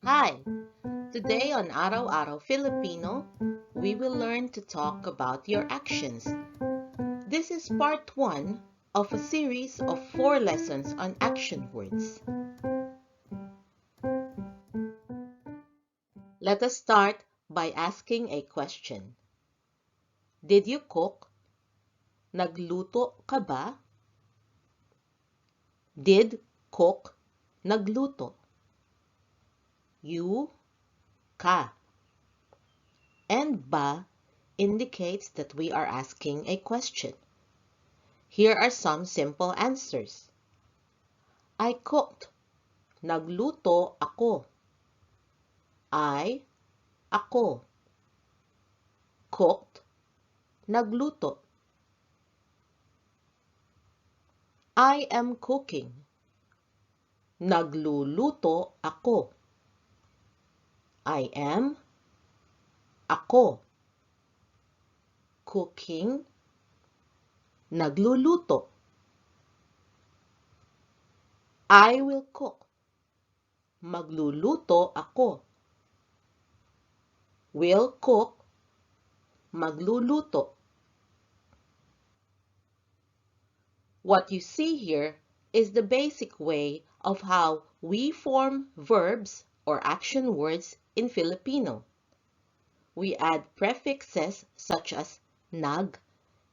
Hi! Today on Araw-Araw Filipino, we will learn to talk about your actions. This is part 1 of a series of 4 lessons on action words. Let us start by asking a question. Did you cook? Nagluto ka ba? Did cook, nagluto. You, ka. And ba indicates that we are asking a question. Here are some simple answers. I cooked. Nagluto ako. Ako. Cooked. Nagluto. I am cooking. Nagluluto ako. I am. Ako. Cooking. Nagluluto. I will cook. Magluluto ako. Will cook. Magluluto. What you see here is the basic way of how we form verbs or action words in Filipino. We add prefixes such as NAG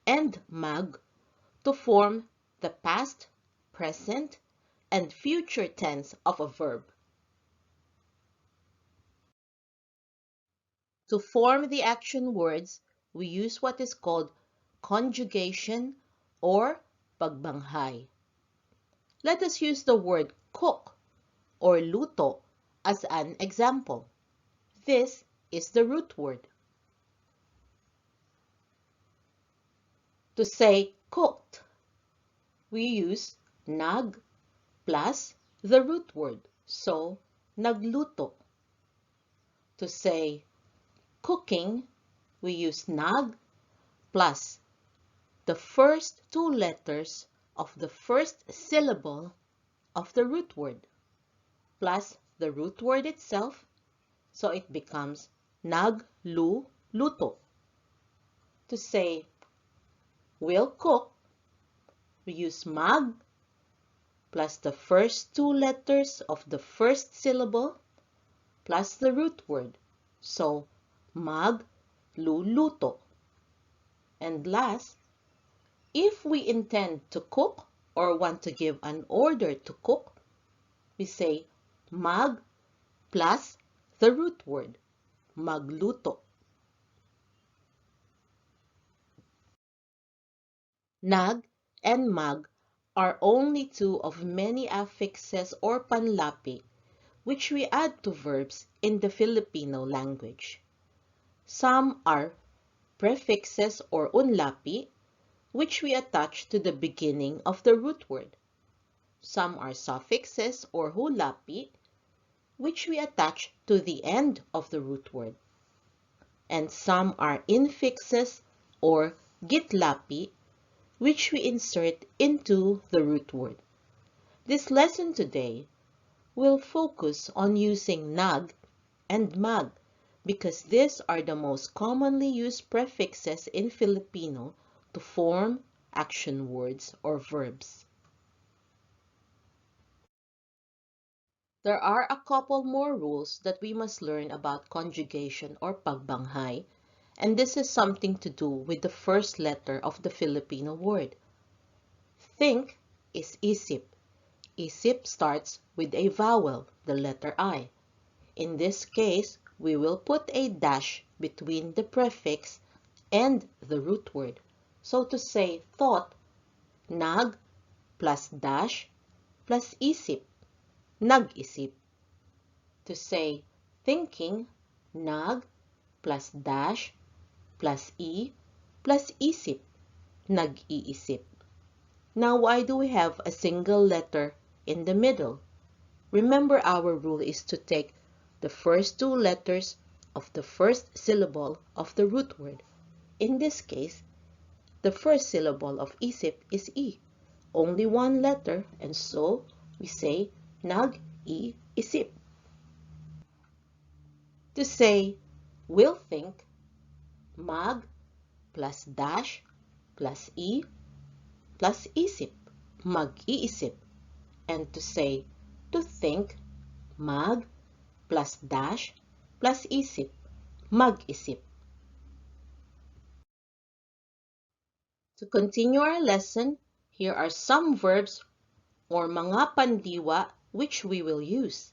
and MAG to form the past, present, and future tense of a verb. To form the action words, we use what is called conjugation or pagbanghay. Let us use the word cook or luto as an example. This is the root word. To say cooked, we use nag plus the root word, so nagluto. To say cooking, we use nag plus the first 2 letters of the first syllable of the root word plus the root word itself, so it becomes nagluluto. To say will cook, we use mag plus the first 2 letters of the first syllable plus the root word, so magluluto. And last, if we intend to cook or want to give an order to cook, we say mag plus the root word, magluto. Nag and mag are only 2 of many affixes or panlapi which we add to verbs in the Filipino language. Some are prefixes or unlapi, which we attach to the beginning of the root word. Some are suffixes or hulapi, which we attach to the end of the root word. And some are infixes or gitlapi, which we insert into the root word. This lesson today will focus on using nag and mag because these are the most commonly used prefixes in Filipino to form action words or verbs. There are a couple more rules that we must learn about conjugation or pagbanghay, and this is something to do with the first letter of the Filipino word. Think is isip. Isip starts with a vowel, the letter I. In this case, we will put a dash between the prefix and the root word. So to say thought, nag plus dash plus isip, nag-isip. To say thinking, nag plus dash plus e plus isip, nag-iisip. Now, why do we have a single letter in the middle? Remember, our rule is to take the first 2 letters of the first syllable of the root word. In this case, the first syllable of isip is e, only 1 letter, and so we say nag-iisip. To say, will think, mag plus dash plus e plus isip, mag-iisip. And to say, to think, mag plus dash plus isip, mag-isip. To continue our lesson, here are some verbs or mga pandiwa which we will use.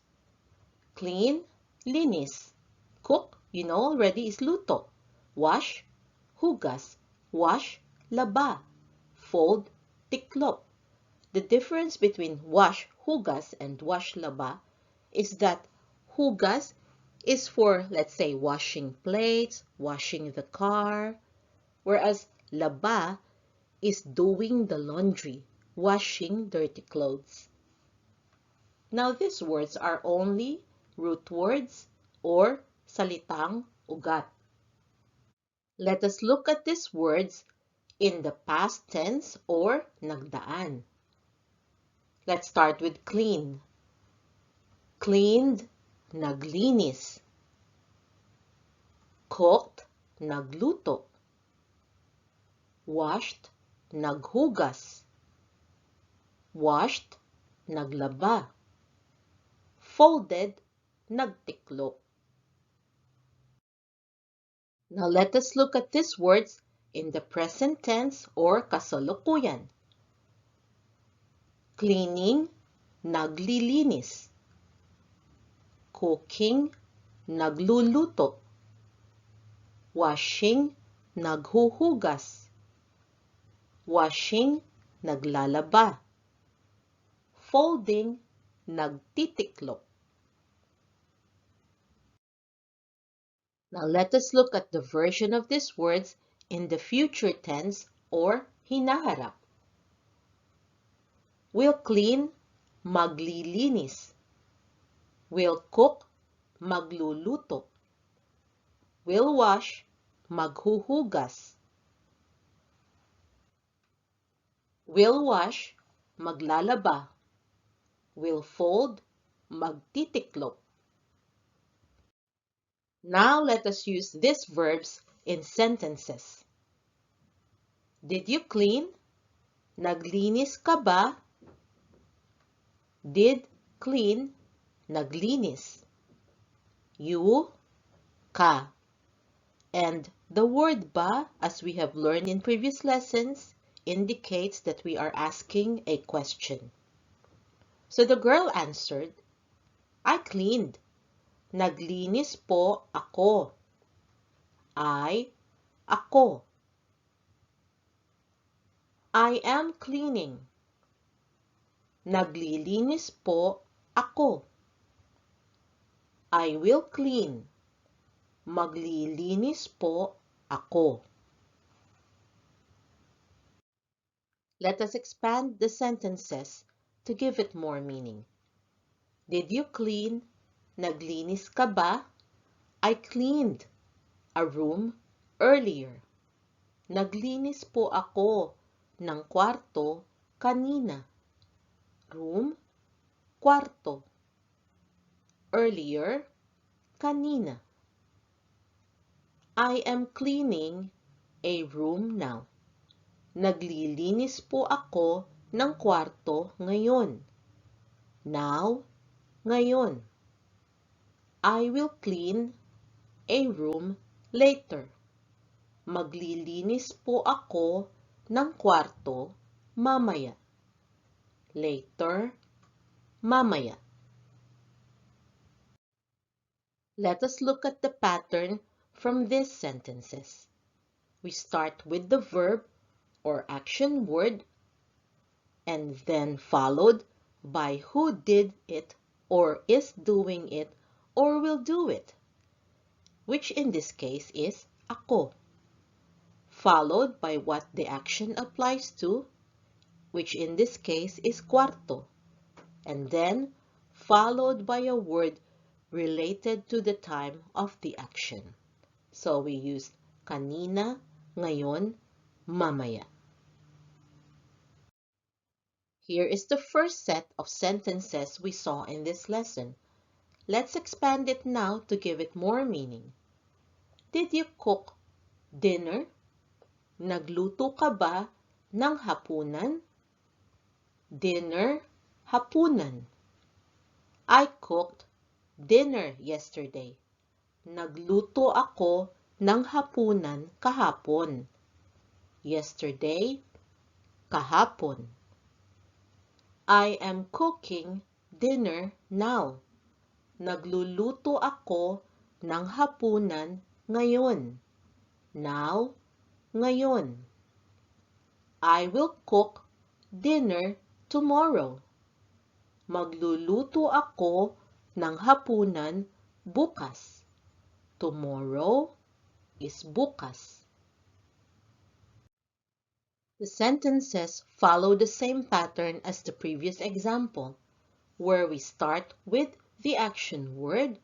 Clean, linis. Cook, you know already, is luto. Wash, hugas. Wash, laba. Fold, tiklop. The difference between wash, hugas, and wash, laba is that hugas is for, let's say, washing plates, washing the car, whereas laba is doing the laundry, washing dirty clothes. Now these words are only root words or salitang ugat. Let us look at these words in the past tense or nagdaan. Let's start with clean. Cleaned, naglinis. Cooked, nagluto. Washed, naghugas. Washed, naglaba. Folded, nagtiklop. Now let us look at these words in the present tense or kasalukuyan. Cleaning, naglilinis. Cooking, nagluluto. Washing, naghuhugas. Washing, naglalaba. Folding, nagtitiklop. Now let us look at the version of these words in the future tense or hinaharap. Will clean, maglilinis. Will cook, magluluto. Will wash, maghuhugas. Will wash, maglalaba. Will fold, magtitiklop. Now let us use these verbs in sentences. Did you clean? Naglinis ka ba? Did clean, naglinis. You, ka. And the word ba, as we have learned in previous lessons, indicates that we are asking a question. So the girl answered, I cleaned. Naglinis po ako. Ako. I am cleaning. Naglilinis po ako. I will clean. Maglilinis po ako. Let us expand the sentences to give it more meaning. Did you clean? Naglinis ka ba? I cleaned a room earlier. Naglinis po ako ng kwarto kanina. Room, kwarto. Earlier, kanina. I am cleaning a room now. Naglilinis po ako ng kwarto ngayon. Now, ngayon. I will clean a room later. Maglilinis po ako ng kwarto mamaya. Later, mamaya. Let us look at the pattern from these sentences. We start with the verb or action word and then followed by who did it or is doing it or will do it, which in this case is ako, followed by what the action applies to, which in this case is kwarto, and then followed by a word related to the time of the action. So we use kanina, ngayon, mamaya. Here is the first set of sentences we saw in this lesson. Let's expand it now to give it more meaning. Did you cook dinner? Nagluto ka ba ng hapunan? Dinner, hapunan. I cooked dinner yesterday. Nagluto ako ng hapunan kahapon. Yesterday, kahapon. I am cooking dinner now. Nagluluto ako ng hapunan ngayon. Now, ngayon. I will cook dinner tomorrow. Magluluto ako ng hapunan bukas. Tomorrow is bukas. The sentences follow the same pattern as the previous example, where we start with the action word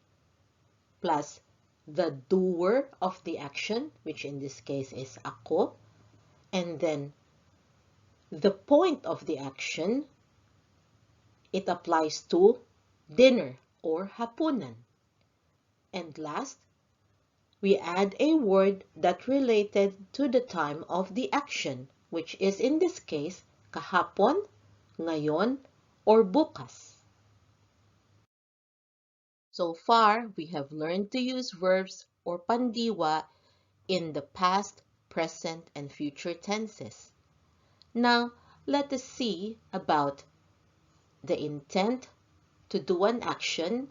plus the doer of the action, which in this case is ako, and then the point of the action. It applies to dinner or hapunan. And last, we add a word that related to the time of the action, which is in this case, kahapon, ngayon, or bukas. So far, we have learned to use verbs or pandiwa in the past, present, and future tenses. Now, let us see about the intent to do an action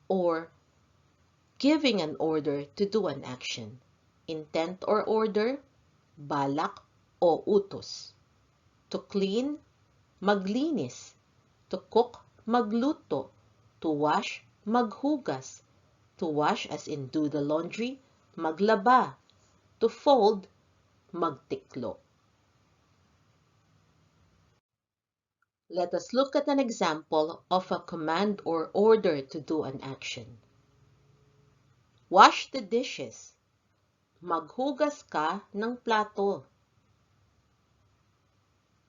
or giving an order to do an action. Intent or order, balak o utos. To clean, maglinis. To cook, magluto. To wash, maghugas. To wash as in do the laundry, maglaba. To fold, magtiklo. Let us look at an example of a command or order to do an action. Wash the dishes. Maghugas ka ng plato.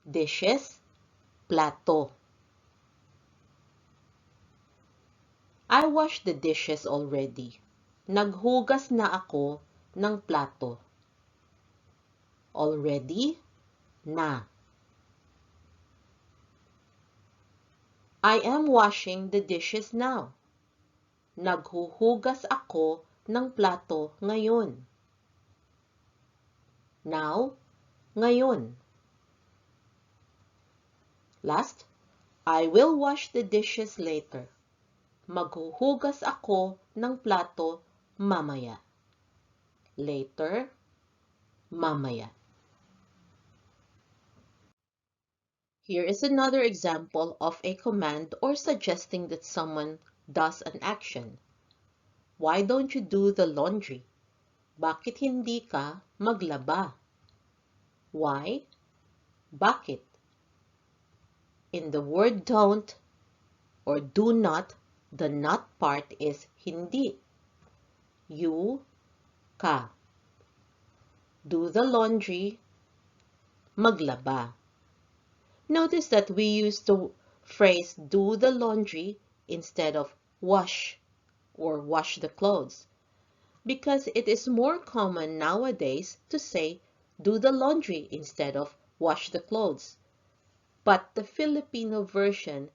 Dishes, plato. I washed the dishes already. Naghugas na ako ng plato. Already, na. I am washing the dishes now. Naghuhugas ako ng plato ngayon. Now, ngayon. Last, I will wash the dishes later. Maghuhugas ako ng plato mamaya. Later, mamaya. Here is another example of a command or suggesting that someone does an action. Why don't you do the laundry? Bakit hindi ka maglaba? Why? Bakit? In the word don't or do not, the not part is hindi. You, ka. Do the laundry, maglaba. Notice that we use the phrase do the laundry instead of wash or wash the clothes, because it is more common nowadays to say do the laundry instead of wash the clothes. But the Filipino version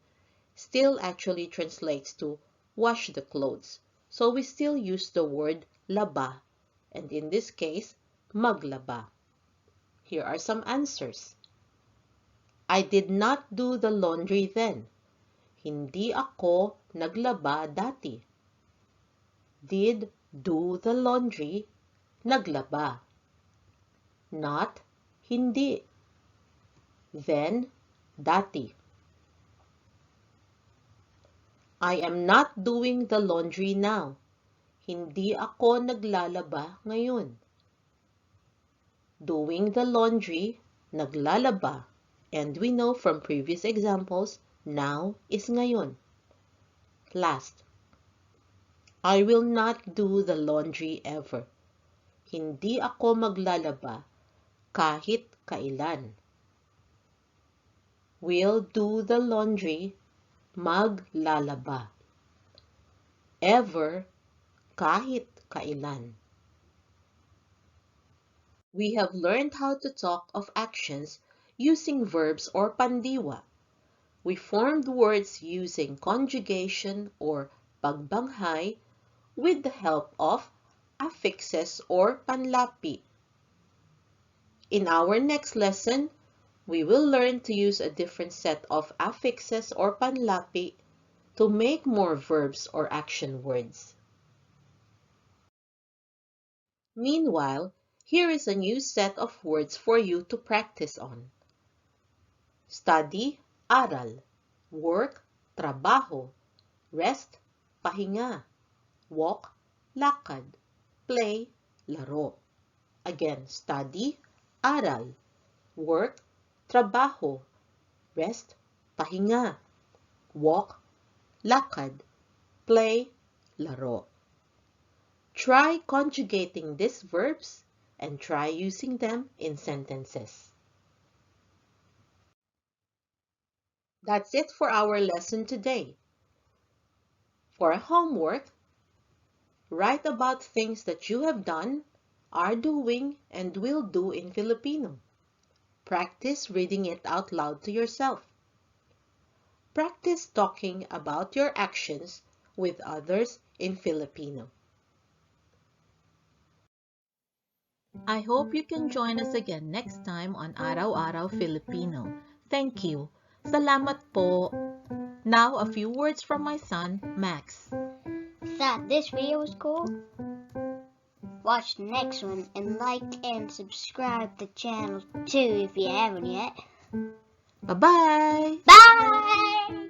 still actually translates to wash the clothes. So we still use the word laba, and in this case, maglaba. Here are some answers. I did not do the laundry then. Hindi ako naglaba dati. Did do the laundry, naglaba. Not, hindi. Then, dati. I am not doing the laundry now. Hindi ako naglalaba ngayon. Doing the laundry, naglalaba. And we know from previous examples, now is ngayon. Last, I will not do the laundry ever. Hindi ako maglalaba kahit kailan. Will do the laundry, maglalaba. ever, kahit kailan. We have learned how to talk of actions using verbs or pandiwa. We formed words using conjugation or pagbanghay with the help of affixes or panlapi. In our next lesson, we will learn to use a different set of affixes or panlapi to make more verbs or action words. Meanwhile, here is a new set of words for you to practice on. Study, aral. Work, trabaho. Rest, pahinga. Walk, lakad. Play, laro. Again, study, aral. Work, trabaho. Rest, pahinga. Walk, lakad. Play, laro. Try conjugating these verbs and try using them in sentences. That's it for our lesson today. For a homework, write about things that you have done, are doing, and will do in Filipino. Practice reading it out loud to yourself. Practice talking about your actions with others in Filipino. I hope you can join us again next time on Araw-Araw Filipino. Thank you. Salamat po. Now, a few words from my son, Max. Thought this video was cool? Watch the next one and like and subscribe the channel too if you haven't yet. Bye-bye! Bye!